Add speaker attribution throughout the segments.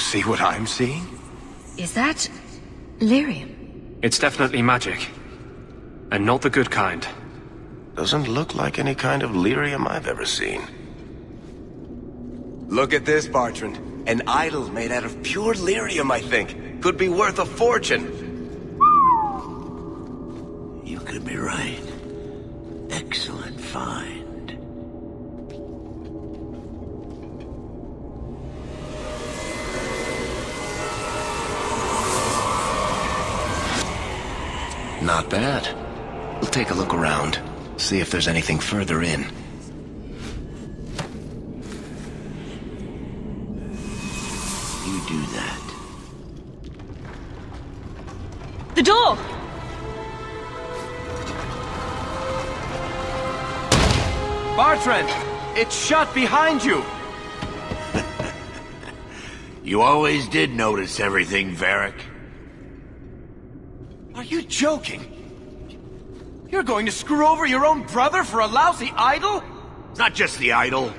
Speaker 1: see what I'm seeing?
Speaker 2: Is that lyrium?
Speaker 3: It's definitely magic. And not the good kind.
Speaker 1: Doesn't look like any kind of lyrium I've ever seen. Look at this, Bartrand. An idol made out of pure lyrium, I think. Could be worth a fortune.
Speaker 4: You could be right. Excellent find.
Speaker 1: Not bad. We'll take a look around. See if there's anything further in.
Speaker 4: You do that.
Speaker 2: The door!
Speaker 1: Bartrand! It's shut behind you!
Speaker 4: You always did notice everything, Varric.
Speaker 1: Are you joking? You're going to screw over your own brother for a lousy idol?
Speaker 4: It's not just the idol.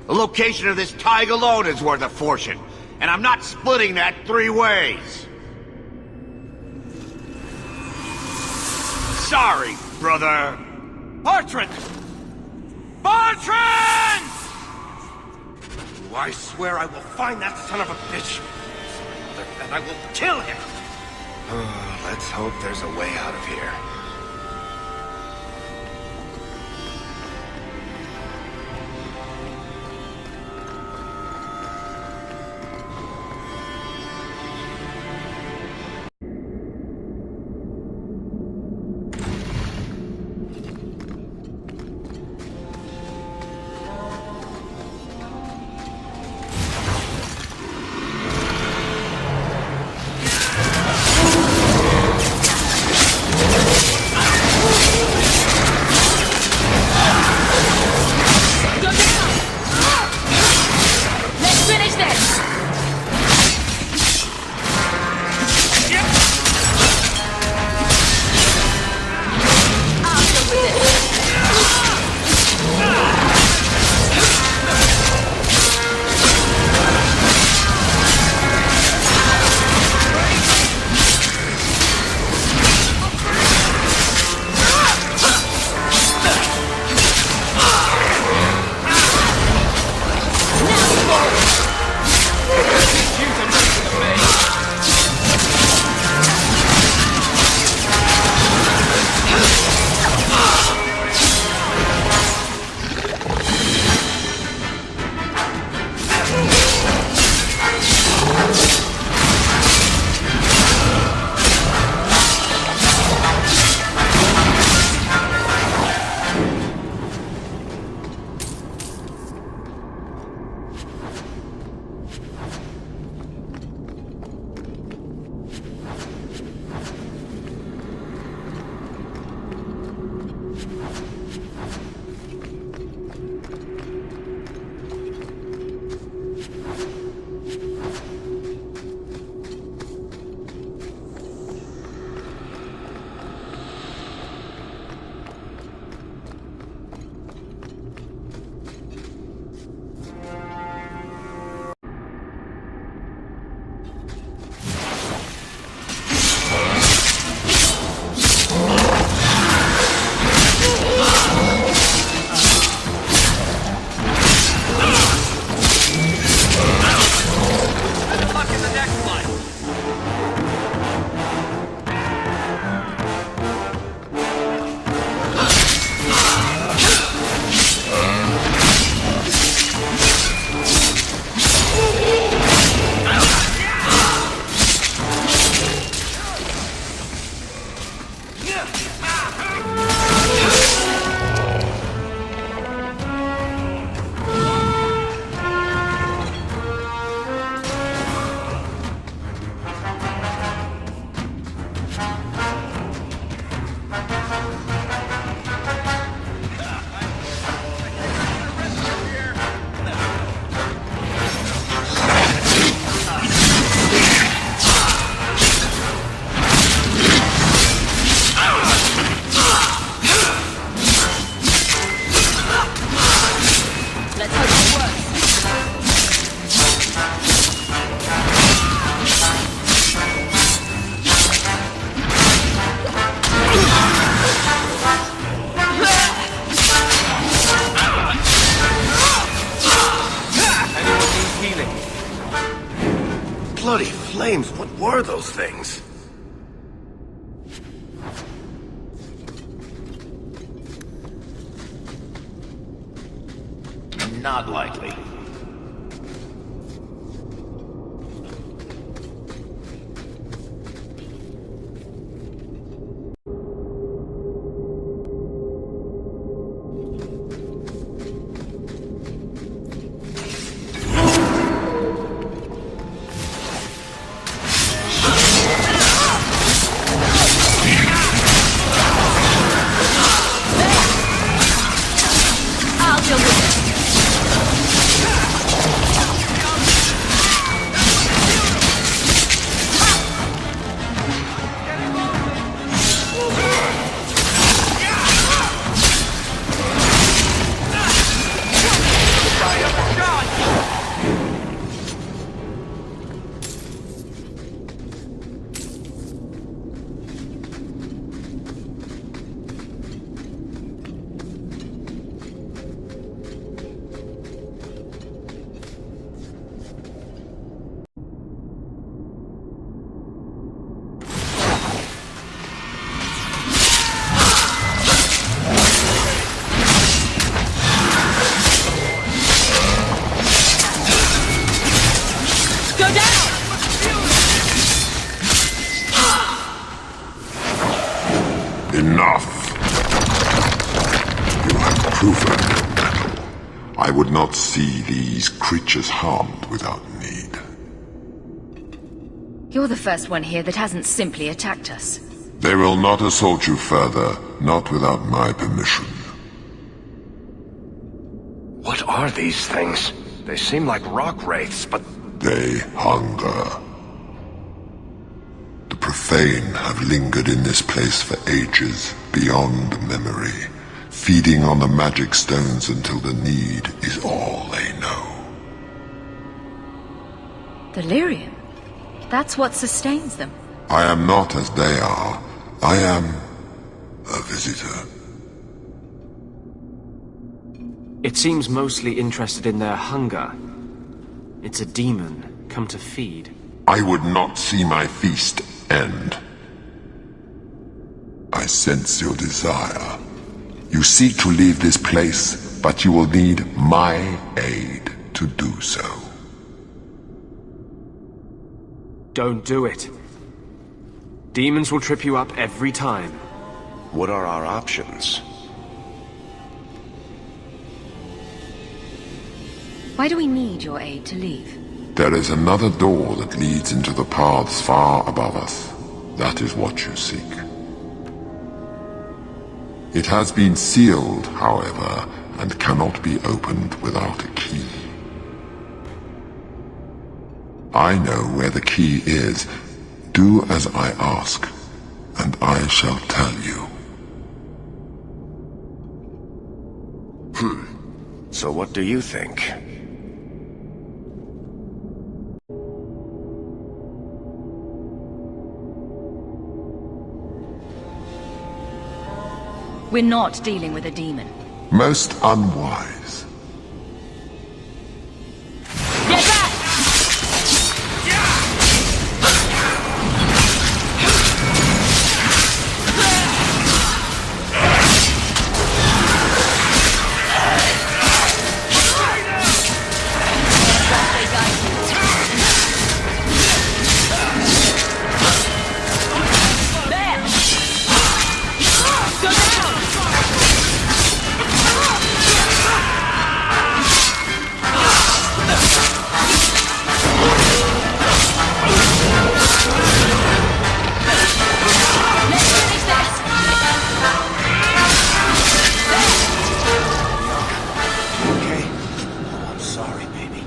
Speaker 4: The location of this tag alone is worth a fortune, and I'm not splitting that 3 ways. Sorry, brother.
Speaker 1: Bartrand! Bartrand! I swear I will find that son of a bitch, and I will kill him! Let's hope there's a way out of here. flames. What were those things?
Speaker 4: Not likely.
Speaker 2: I'll deal with it.
Speaker 5: Enough. You have proven your mettle. I would not see these creatures harmed without need.
Speaker 2: You're the first one here that hasn't simply attacked us.
Speaker 5: They will not assault you further, not without my permission.
Speaker 1: What are these things? They seem like rock wraiths, but...
Speaker 5: They hunger. The profane have lingered in this place for ages, beyond memory, feeding on the magic stones until the need is all they know.
Speaker 2: The lyrium? That's what sustains them.
Speaker 5: I am not as they are. I am a visitor.
Speaker 3: It seems mostly interested in their hunger. It's a demon, come to feed.
Speaker 5: I would not see my feast end. I sense your desire. You seek to leave this place, but you will need my aid to do so.
Speaker 3: Don't do it. Demons will trip you up every time.
Speaker 1: what are our options?
Speaker 2: Why do we need your aid to leave?
Speaker 5: There is another door that leads into the paths far above us. That is what you seek. It has been sealed, however, and cannot be opened without a key. I know where the key is. Do as I ask, and I shall tell you.
Speaker 1: So what do you think?
Speaker 2: We're not dealing with a demon.
Speaker 5: Most unwise.
Speaker 2: Get back!
Speaker 1: Okay? Oh, I'm sorry, baby.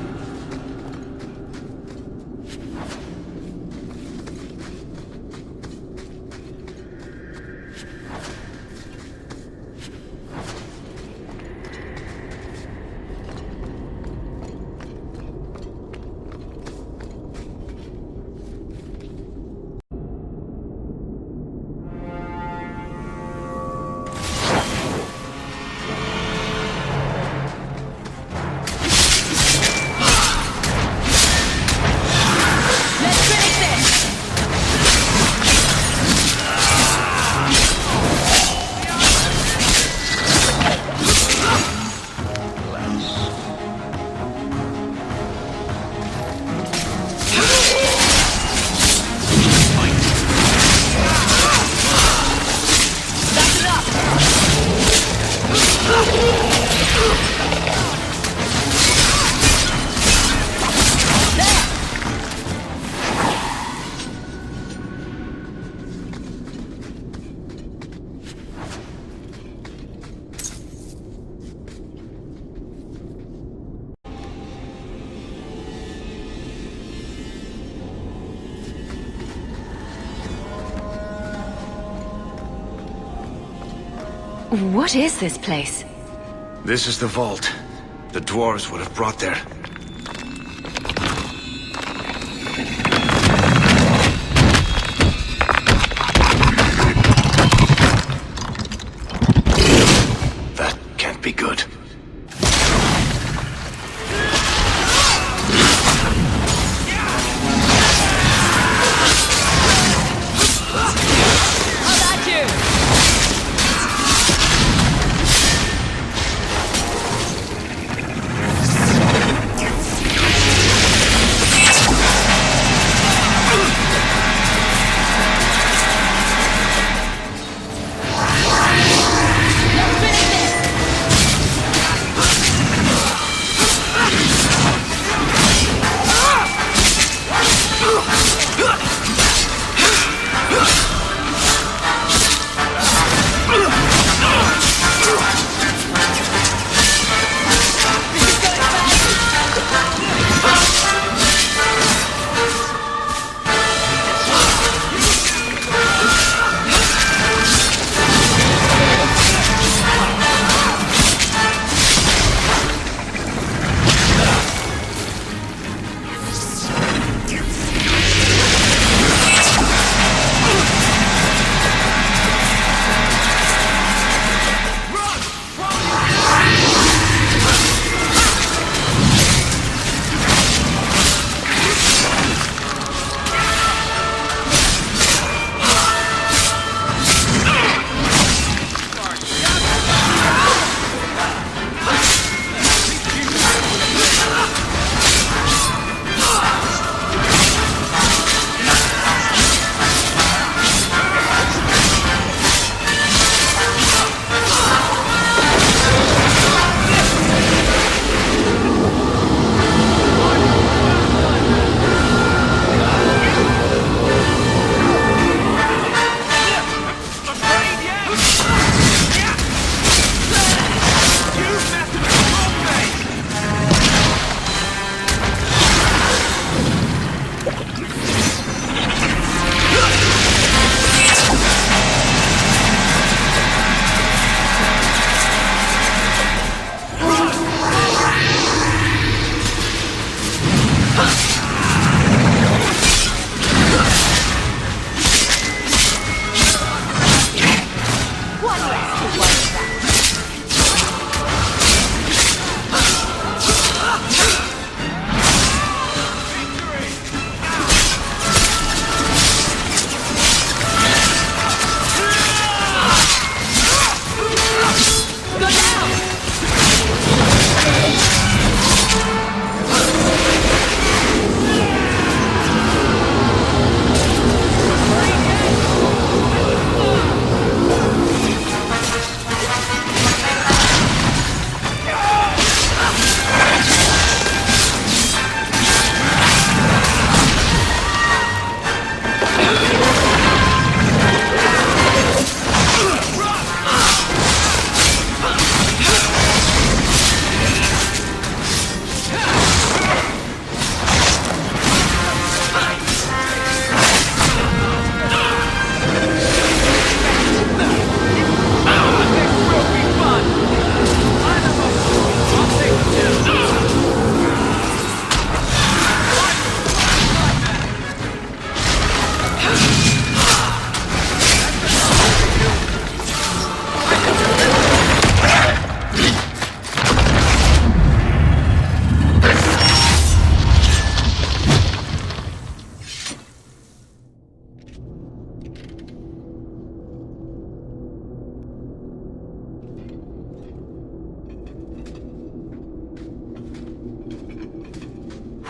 Speaker 2: Let's finish this! What is this place?
Speaker 1: This is the vault. The dwarves would have brought their... That can't be good.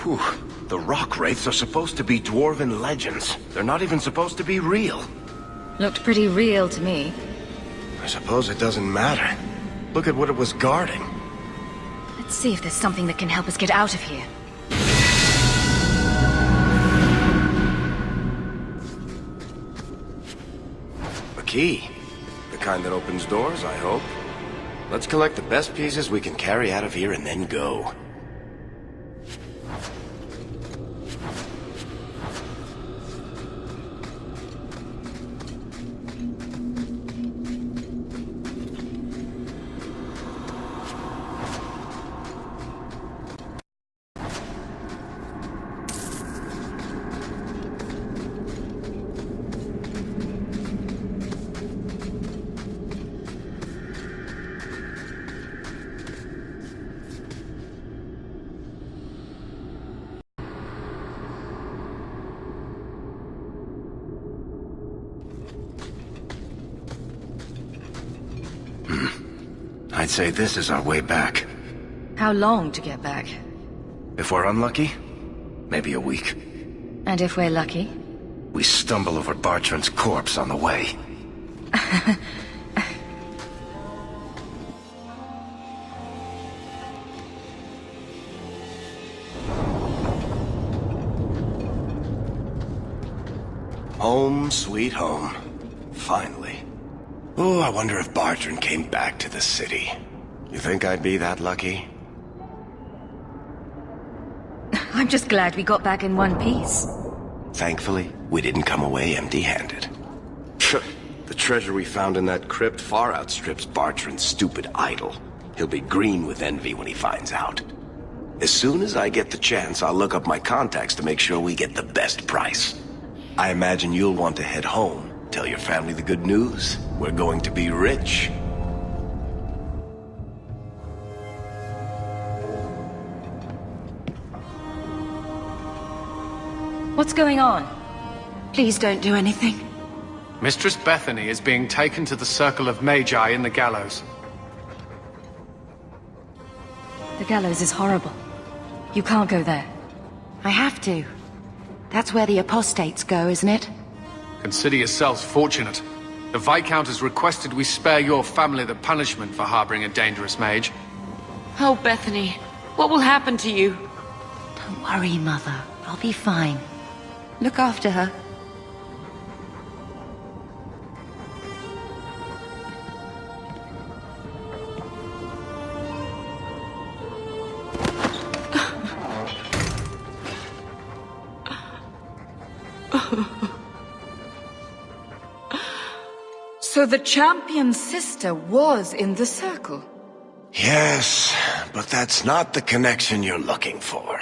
Speaker 1: Whew. The rock wraiths are supposed to be dwarven legends. They're not even supposed to be real.
Speaker 2: Looked pretty real to me.
Speaker 1: I suppose it doesn't matter. Look at what it was guarding.
Speaker 2: Let's see if there's something that can help us get out of here.
Speaker 1: A key. The kind that opens doors, I hope. Let's collect the best pieces we can carry out of here and then go. I'd say this is our way back.
Speaker 2: How long to get back?
Speaker 1: If we're unlucky, maybe a week.
Speaker 2: And if we're lucky?
Speaker 1: We stumble over Bartran's corpse on the way. Home, sweet home. Finally. Oh, I wonder if Bartran came back to the city. You think I'd be that lucky?
Speaker 2: I'm just glad we got back in one piece.
Speaker 1: Thankfully, we didn't come away empty-handed. The treasure we found in that crypt far outstrips Bartran's stupid idol. He'll be green with envy when he finds out. As soon as I get the chance, I'll look up my contacts to make sure we get the best price. I imagine you'll want to head home. Tell your family the good news. We're going to be rich.
Speaker 2: What's going on? Please don't do anything.
Speaker 6: Mistress Bethany is being taken to the Circle of Magi in the gallows.
Speaker 2: The gallows is horrible. You can't go there.
Speaker 7: I have to. That's where the apostates go, isn't it?
Speaker 6: Consider yourselves fortunate. The Viscount has requested we spare your family the punishment for harboring a dangerous mage.
Speaker 7: Oh, Bethany, what will happen to you? Don't worry, Mother. I'll be fine. Look after her.
Speaker 8: So the champion's sister was in the circle?
Speaker 1: Yes, but that's not the connection you're looking for.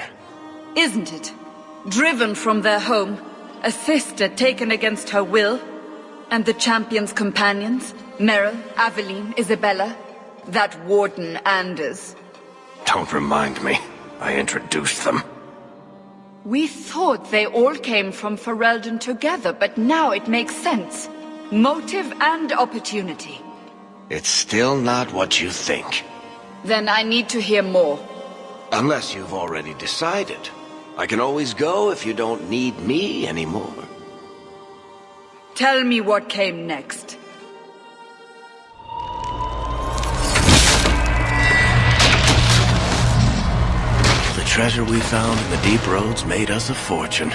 Speaker 8: Isn't it? Driven from their home, a sister taken against her will, and the champion's companions, Merrill, Aveline, Isabella, that warden Anders.
Speaker 1: Don't remind me. I introduced them.
Speaker 8: We thought they all came from Ferelden together, but now it makes sense. Motive and opportunity.
Speaker 1: It's still not what you think.
Speaker 8: Then I need to hear more.
Speaker 1: Unless you've already decided. I can always go if you don't need me anymore.
Speaker 8: Tell me what came next.
Speaker 1: The treasure we found in the deep roads made us a fortune.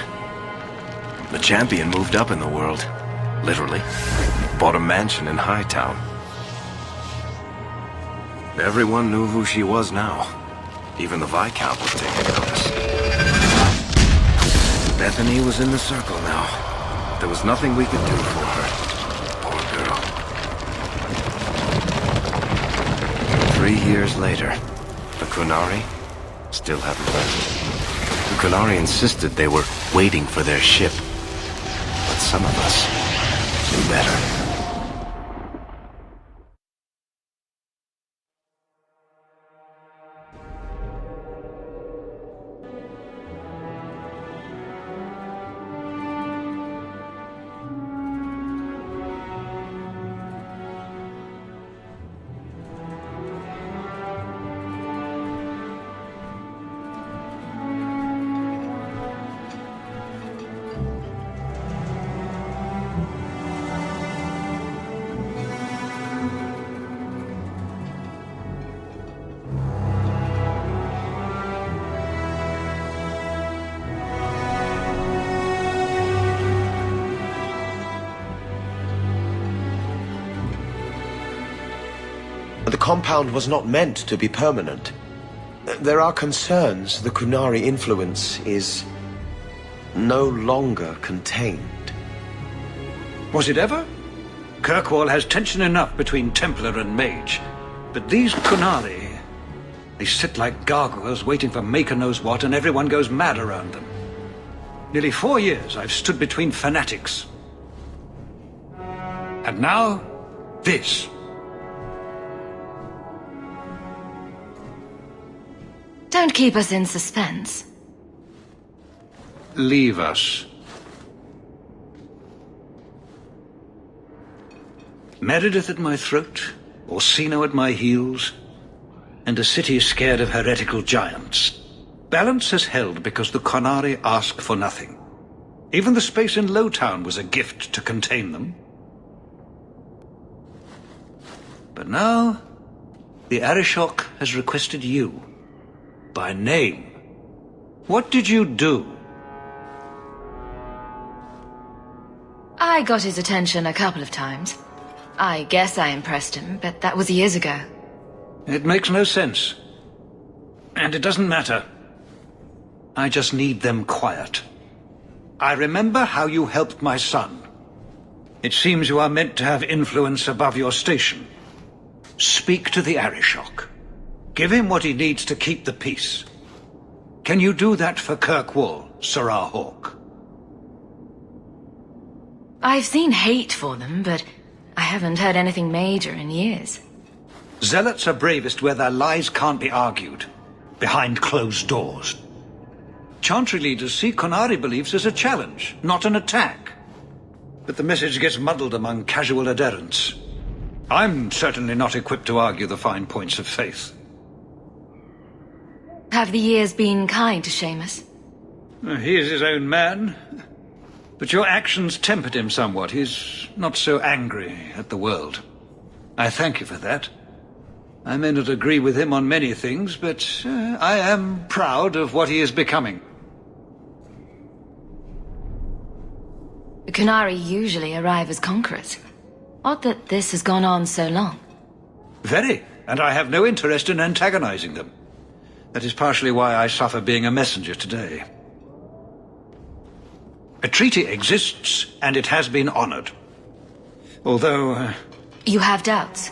Speaker 1: The champion moved up in the world. Literally. Bought a mansion in Hightown. Everyone knew who she was now. Even the Viscount was taking notice. Bethany was in the circle now. There was nothing we could do for her. Poor girl. 3 years later, the Qunari still haven't left. The Qunari insisted they were waiting for their ship. But some of us knew better.
Speaker 9: The compound was not meant to be permanent. There are concerns the Qunari influence is no longer contained.
Speaker 10: Was it ever? Kirkwall has tension enough between Templar and Mage. But these Qunari, they sit like gargoyles waiting for Maker knows what, and everyone goes mad around them. Nearly 4 years I've stood between fanatics. And now, this.
Speaker 2: Don't keep us in suspense.
Speaker 10: Leave us. Meredith at my throat, Orsino at my heels, and a city scared of heretical giants. Balance has held because the Qunari ask for nothing. Even the space in Lowtown was a gift to contain them. But now, the Arishok has requested you, by name. What did you do?
Speaker 2: I got his attention a couple of times. I guess I impressed him, but that was years ago.
Speaker 10: It makes no sense. And it doesn't matter. I just need them quiet. I remember how you helped my son. It seems you are meant to have influence above your station. Speak to the Arishok. Give him what he needs to keep the peace. Can you do that for Kirkwall, Sirrah Hawk?
Speaker 2: I've seen hate for them, but I haven't heard anything major in years.
Speaker 10: Zealots are bravest where their lies can't be argued, behind closed doors. Chantry leaders see Qunari beliefs as a challenge, not an attack. But the message gets muddled among casual adherents. I'm certainly not equipped to argue the fine points of faith.
Speaker 2: Have the years been kind to Seamus?
Speaker 10: He is his own man. But your actions tempered him somewhat. He's not so angry at the world. I thank you for that. I may not agree with him on many things, but I am proud of what he is becoming.
Speaker 2: The Qunari usually arrive as conquerors. Odd that this has gone on so long.
Speaker 10: Very, and I have no interest in antagonizing them. That is partially why I suffer being a messenger today. A treaty exists, and it has been honored. Although...
Speaker 2: You have doubts?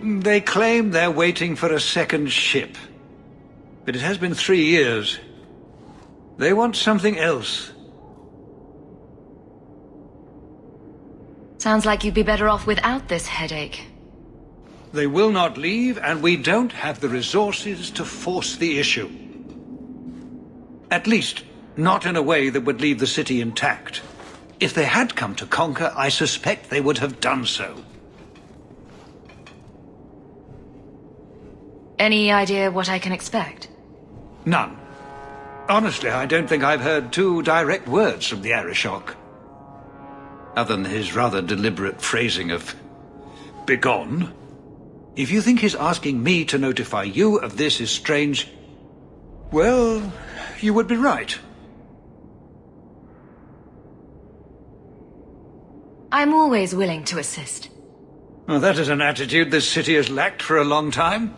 Speaker 10: They claim they're waiting for a second ship. But it has been 3 years. They want something else.
Speaker 2: Sounds like you'd be better off without this headache.
Speaker 10: They will not leave, and we don't have the resources to force the issue. At least, not in a way that would leave the city intact. If they had come to conquer, I suspect they would have done so.
Speaker 2: Any idea what I can expect?
Speaker 10: None. Honestly, I don't think I've heard 2 direct words from the Arishok. Other than his rather deliberate phrasing of "begone." If you think his asking me to notify you of this is strange, well, you would be right.
Speaker 2: I'm always willing to assist.
Speaker 10: Well, that is an attitude this city has lacked for a long time.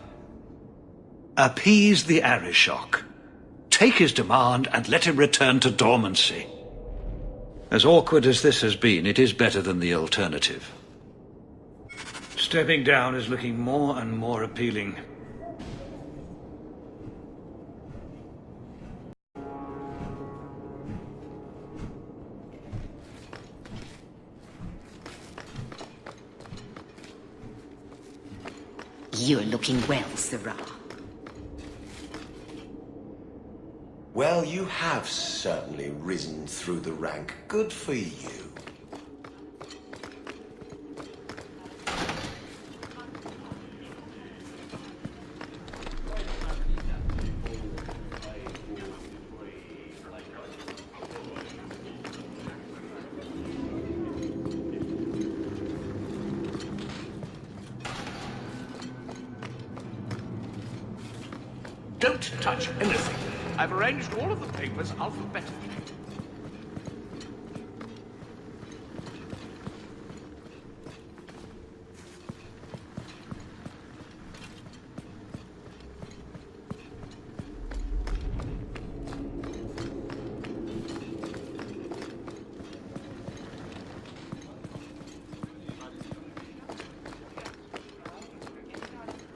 Speaker 10: Appease the Arishok. Take his demand and let him return to dormancy. As awkward as this has been, it is better than the alternative. Stepping down is looking more and more appealing.
Speaker 7: You're looking well, Sirrah.
Speaker 9: Well, you have certainly risen through the rank. Good for you.
Speaker 11: Don't touch anything. I've arranged all of the papers alphabetically.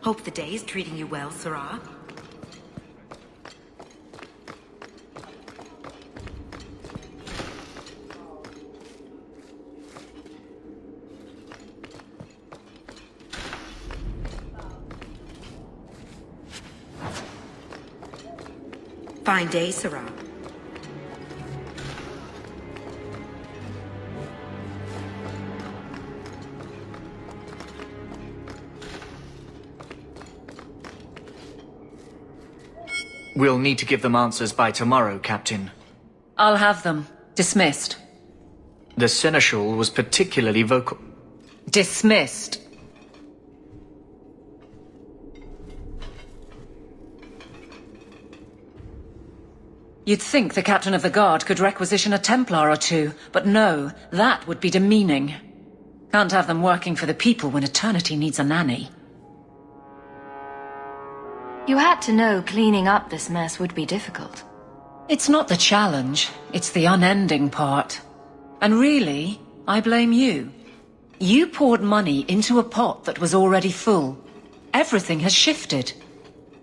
Speaker 7: Hope the day is treating you well, Sirrah. Fine day, Sirrah.
Speaker 12: We'll need to give them answers by tomorrow, Captain.
Speaker 7: I'll have them. Dismissed.
Speaker 12: The Seneschal was particularly vocal.
Speaker 7: Dismissed. You'd think the Captain of the Guard could requisition a Templar or two, but no, that would be demeaning. Can't have them working for the people when eternity needs a nanny.
Speaker 2: You had to know cleaning up this mess would be difficult.
Speaker 7: It's not the challenge, it's the unending part. And really, I blame you. You poured money into a pot that was already full. Everything has shifted.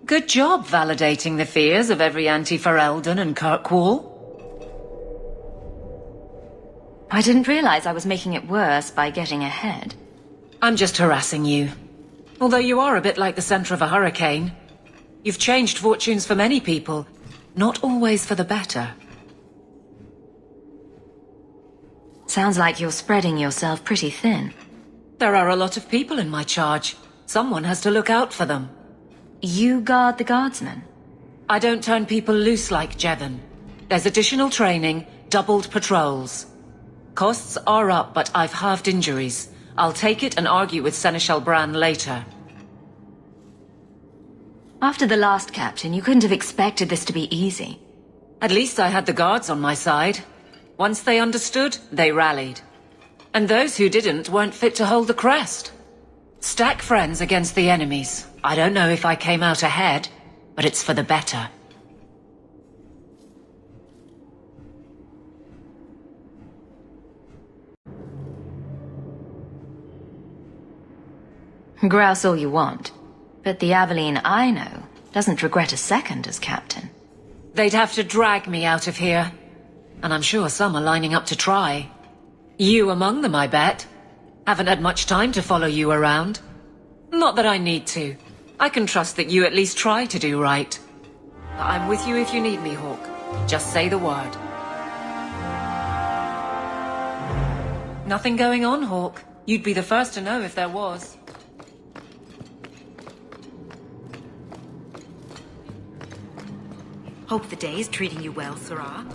Speaker 7: Good job validating the fears of every anti-Ferelden and Kirkwall.
Speaker 2: I didn't realize I was making it worse by getting ahead.
Speaker 7: I'm just harassing you. Although you are a bit like the center of a hurricane. You've changed fortunes for many people, not always for the better.
Speaker 2: Sounds like you're spreading yourself pretty thin.
Speaker 7: There are a lot of people in my charge. Someone has to look out for them.
Speaker 2: You guard the guardsmen?
Speaker 7: I don't turn people loose like Jevon. There's additional training, doubled patrols. Costs are up, but I've halved injuries. I'll take it and argue with Seneschal Bran later.
Speaker 2: After the last captain, you couldn't have expected this to be easy.
Speaker 7: At least I had the guards on my side. Once they understood, they rallied. And those who didn't weren't fit to hold the crest. Stack friends against the enemies. I don't know if I came out ahead, but it's for the better.
Speaker 2: Grouse all you want, but the Aveline I know doesn't regret a second as captain.
Speaker 7: They'd have to drag me out of here. And I'm sure some are lining up to try. You among them, I bet. Haven't had much time to follow you around. Not that I need to. I can trust that you at least try to do right. I'm with you if you need me, Hawk. Just say the word. Nothing going on, Hawk. You'd be the first to know if there was.
Speaker 13: Hope the day is treating you well, Sarah.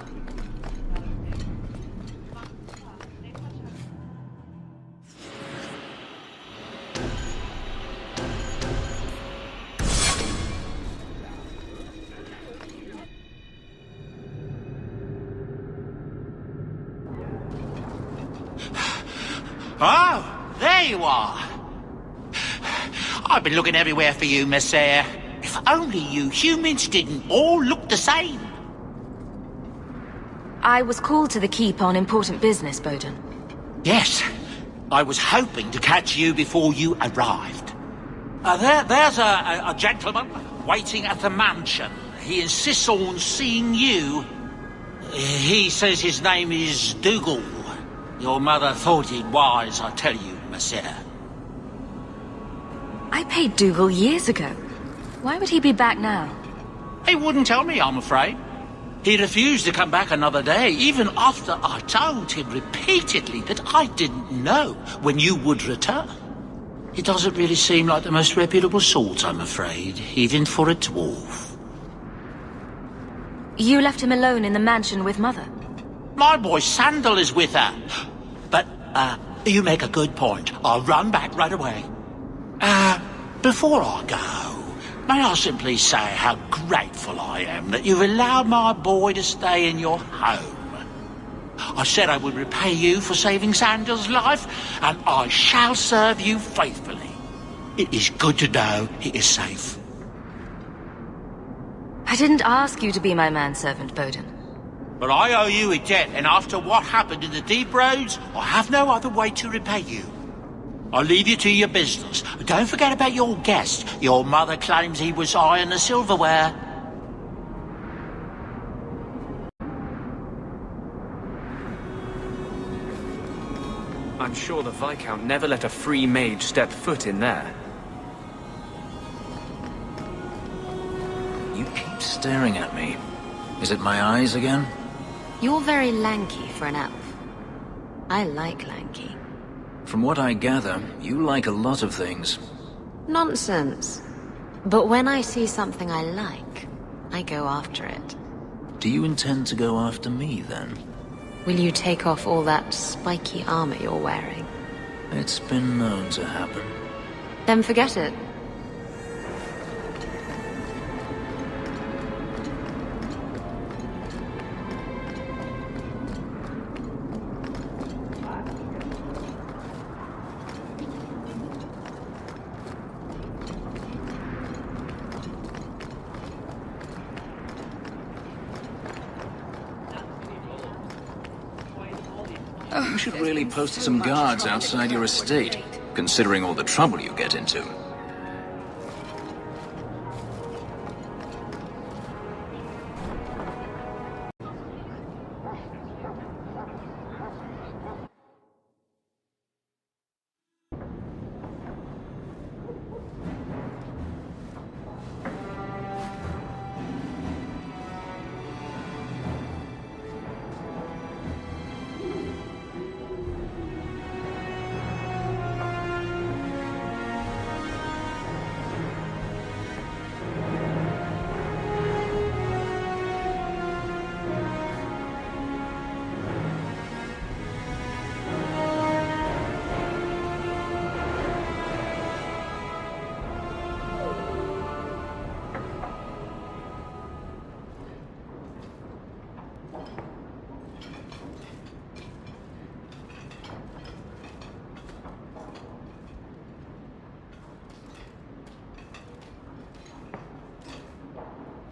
Speaker 11: Oh, there you are. I've been looking everywhere for you, Messiah. If only you humans didn't all look the same.
Speaker 2: I was called to the keep on important business, Bowden.
Speaker 11: Yes. I was hoping to catch you before you arrived. There's a gentleman waiting at the mansion. He insists on seeing you. He says his name is Dougal. Your mother thought it wise, I tell you, Messiah.
Speaker 2: I paid Dougal years ago. Why would he be back now?
Speaker 11: He wouldn't tell me, I'm afraid. He refused to come back another day, even after I told him repeatedly that I didn't know when you would return. He doesn't really seem like the most reputable sort, I'm afraid, even for a dwarf.
Speaker 2: You left him alone in the mansion with Mother?
Speaker 11: My boy Sandal is with her. But, you make a good point. I'll run back right away. Before I go, may I simply say how grateful I am that you've allowed my boy to stay in your home. I said I would repay you for saving Sandal's life, and I shall serve you faithfully. It is good to know he is safe.
Speaker 2: I didn't ask you to be my manservant, Bowden.
Speaker 11: But I owe you a debt, and after what happened in the Deep Roads, I have no other way to repay you. I'll leave you to your business. Don't forget about your guest. Your mother claims he was eyeing the silverware.
Speaker 3: I'm sure the Viscount never let a free mage step foot in there.
Speaker 14: You keep staring at me. Is it my eyes again?
Speaker 13: You're very lanky for an elf. I like lanky.
Speaker 14: From what I gather, you like a lot of things.
Speaker 13: Nonsense. But when I see something I like, I go after it.
Speaker 14: Do you intend to go after me, then?
Speaker 13: Will you take off all that spiky armor you're wearing?
Speaker 14: It's been known to happen.
Speaker 13: Then forget it.
Speaker 14: You should really post some guards outside your estate, considering all the trouble you get into.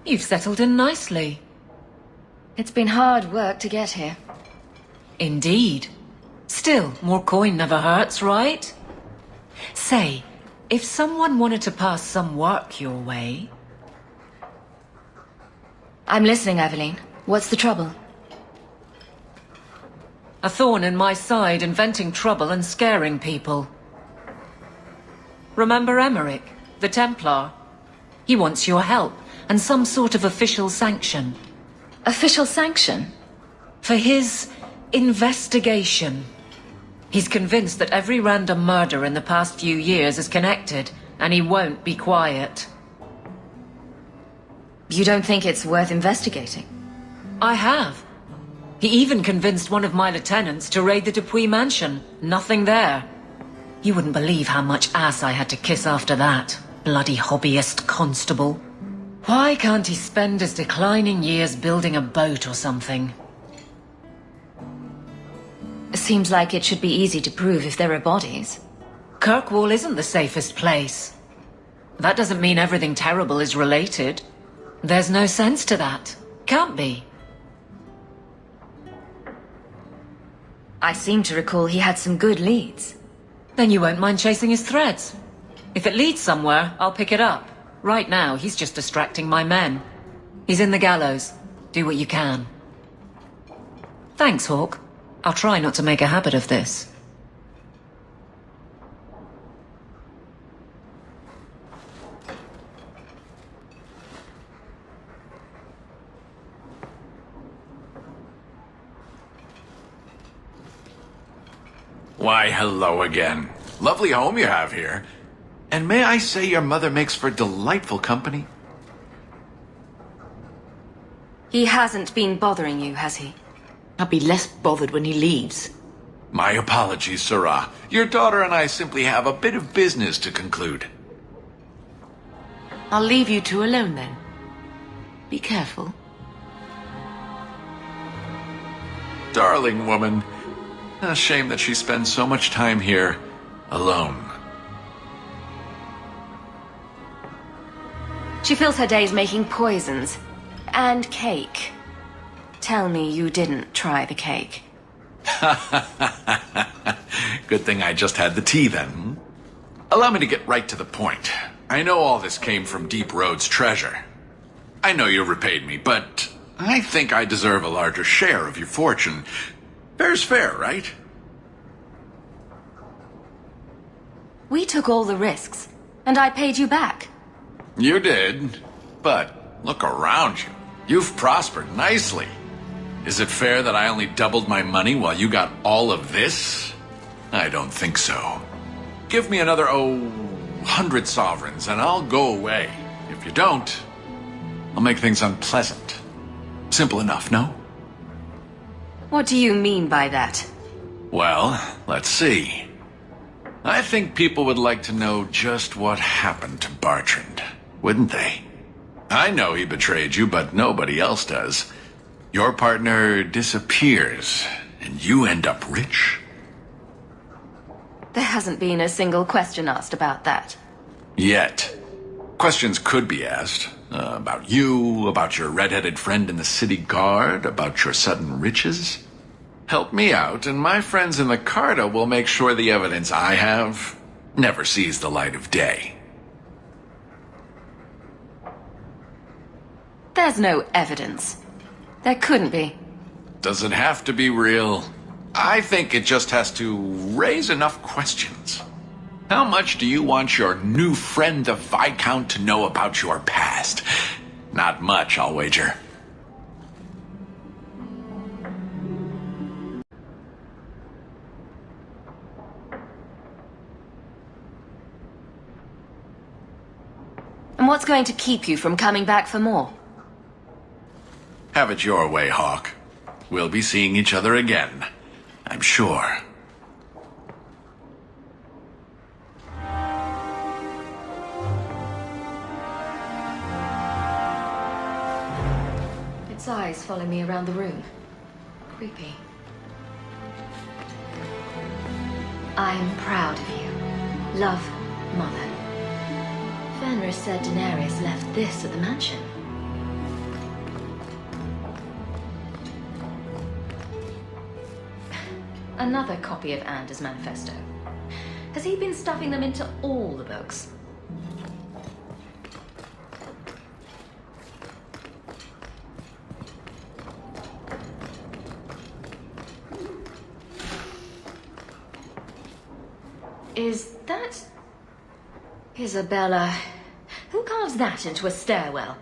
Speaker 7: You've settled in nicely.
Speaker 2: It's been hard work to get here.
Speaker 7: Indeed. Still, more coin never hurts, right? Say, if someone wanted to pass some work your way...
Speaker 2: I'm listening, Aveline. What's the trouble?
Speaker 7: A thorn in my side, inventing trouble and scaring people. Remember Emmerich, the Templar? He wants your help, and some sort of official sanction.
Speaker 2: Official sanction?
Speaker 7: For his investigation. He's convinced that every random murder in the past few years is connected, and he won't be quiet.
Speaker 2: You don't think it's worth investigating?
Speaker 7: I have. He even convinced one of my lieutenants to raid the Dupuis mansion. Nothing there. You wouldn't believe how much ass I had to kiss after that. Bloody hobbyist constable. Why can't he spend his declining years building a boat or something?
Speaker 2: Seems like it should be easy to prove if there are bodies.
Speaker 7: Kirkwall isn't the safest place. That doesn't mean everything terrible is related. There's no sense to that. Can't be.
Speaker 2: I seem to recall he had some good leads.
Speaker 7: Then you won't mind chasing his threads. If it leads somewhere, I'll pick it up. Right now, he's just distracting my men. He's in the gallows. Do what you can. Thanks, Hawk. I'll try not to make a habit of this.
Speaker 15: Why, hello again. Lovely home you have here. And may I say your mother makes for delightful company?
Speaker 2: He hasn't been bothering you, has he?
Speaker 16: I'll be less bothered when he leaves.
Speaker 15: My apologies, Sarah. Your daughter and I simply have a bit of business to conclude.
Speaker 16: I'll leave you two alone then. Be careful.
Speaker 15: Darling woman. A shame that she spends so much time here alone.
Speaker 2: She fills her days making poisons. And cake. Tell me you didn't try the cake.
Speaker 15: Good thing I just had the tea then. Allow me to get right to the point. I know all this came from Deep Road's treasure. I know you repaid me, but I think I deserve a larger share of your fortune. Fair's fair, right?
Speaker 2: We took all the risks, and I paid you back.
Speaker 15: You did, but look around you. You've prospered nicely. Is it fair that I only doubled my money while you got all of this? I don't think so. Give me another, 100 sovereigns, and I'll go away. If you don't, I'll make things unpleasant. Simple enough, no?
Speaker 2: What do you mean by that?
Speaker 15: Well, let's see. I think people would like to know just what happened to Bertrand, wouldn't they? I know he betrayed you, but nobody else does. Your partner disappears, and you end up rich.
Speaker 2: There hasn't been a single question asked about that.
Speaker 15: Yet. Questions could be asked. About you, about your red-headed friend in the city guard, about your sudden riches. Help me out, and my friends in the Carta will make sure the evidence I have never sees the light of day.
Speaker 2: There's no evidence. There couldn't be.
Speaker 15: Does it have to be real? I think it just has to raise enough questions. How much do you want your new friend, the Viscount, to know about your past? Not much, I'll wager.
Speaker 2: And what's going to keep you from coming back for more?
Speaker 15: Have it your way, Hawk. We'll be seeing each other again, I'm sure.
Speaker 2: Its eyes follow me around the room. Creepy. I'm proud of you. Love, Mother. Fenris said Daenerys left this at the mansion. Another copy of Anders' manifesto. Has he been stuffing them into all the books? Is that... Isabella... Who carves that into a stairwell?